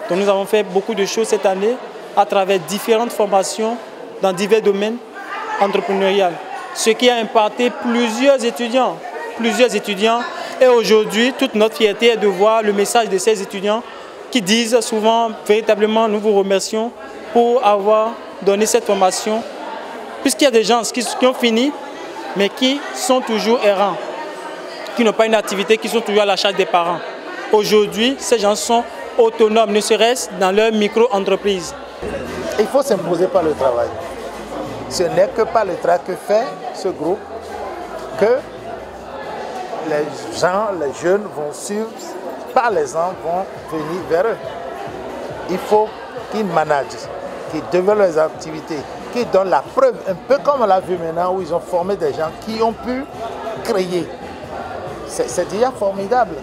Donc nous avons fait beaucoup de choses cette année à travers différentes formations dans divers domaines entrepreneuriaux. Ce qui a impacté plusieurs étudiants. Et aujourd'hui, toute notre fierté est de voir le message de ces étudiants qui disent souvent, véritablement, nous vous remercions pour avoir donné cette formation. Puisqu'il y a des gens qui ont fini, mais qui sont toujours errants, qui n'ont pas une activité, qui sont toujours à la charge des parents. Aujourd'hui, ces gens sont autonomes, ne serait-ce dans leur micro-entreprise. Il faut s'imposer par le travail. Ce n'est que par le travail que fait ce groupe que les gens, les jeunes vont suivre, par les ans vont venir vers eux. Il faut qu'ils managent, qu'ils développent leurs activités, qu'ils donnent la preuve, un peu comme on l'a vu maintenant où ils ont formé des gens qui ont pu créer. C'est déjà formidable.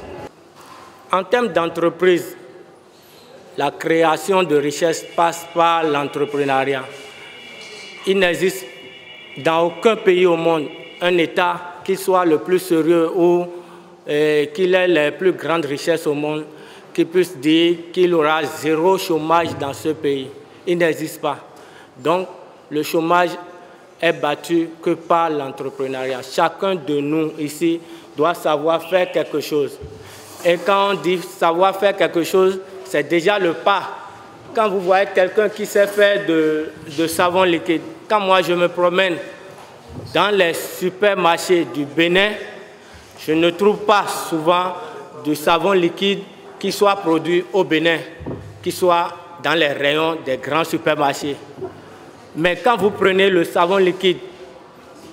En termes d'entreprise, la création de richesse passe par l'entrepreneuriat. Il n'existe dans aucun pays au monde un État qui soit le plus sérieux ou qu'il ait les plus grandes richesses au monde, qui puisse dire qu'il aura zéro chômage dans ce pays. Il n'existe pas. Donc, le chômage est battu que par l'entrepreneuriat. Chacun de nous ici doit savoir faire quelque chose. Et quand on dit savoir faire quelque chose, c'est déjà le pas. Quand vous voyez quelqu'un qui sait faire de savon liquide, quand moi je me promène dans les supermarchés du Bénin, je ne trouve pas souvent du savon liquide qui soit produit au Bénin, qui soit dans les rayons des grands supermarchés. Mais quand vous prenez le savon liquide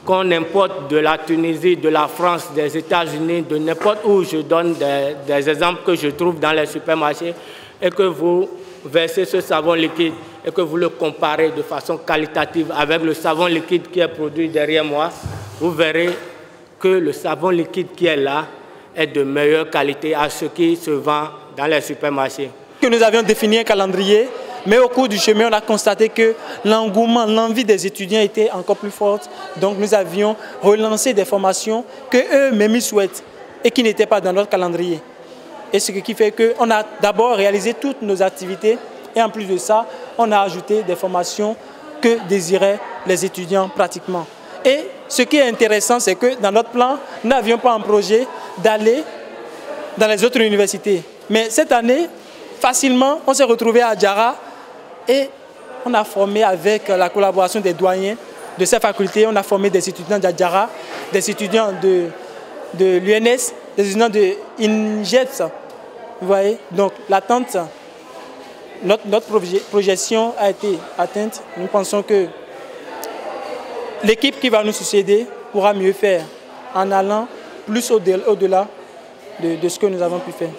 qu'on importe de la Tunisie, de la France, des États-Unis, de n'importe où, je donne des exemples que je trouve dans les supermarchés, et que vous versez ce savon liquide et que vous le comparez de façon qualitative avec le savon liquide qui est produit derrière moi, vous verrez que le savon liquide qui est là est de meilleure qualité à ce qui se vend dans les supermarchés. Nous avions défini un calendrier, mais au cours du chemin, on a constaté que l'engouement, l'envie des étudiants était encore plus forte. Donc nous avions relancé des formations qu'eux-mêmes souhaitent et qui n'étaient pas dans notre calendrier. Et ce qui fait qu'on a d'abord réalisé toutes nos activités et en plus de ça, on a ajouté des formations que désiraient les étudiants pratiquement. Et ce qui est intéressant, c'est que dans notre plan, nous n'avions pas un projet d'aller dans les autres universités. Mais cette année, facilement, on s'est retrouvé à Djara et on a formé avec la collaboration des doyens de ces facultés, on a formé des étudiants d'Adjara, des étudiants de l'UNS, des étudiants de INGEPS. Vous voyez, donc l'attente, notre projection a été atteinte. Nous pensons que l'équipe qui va nous succéder pourra mieux faire en allant plus au-delà de ce que nous avons pu faire.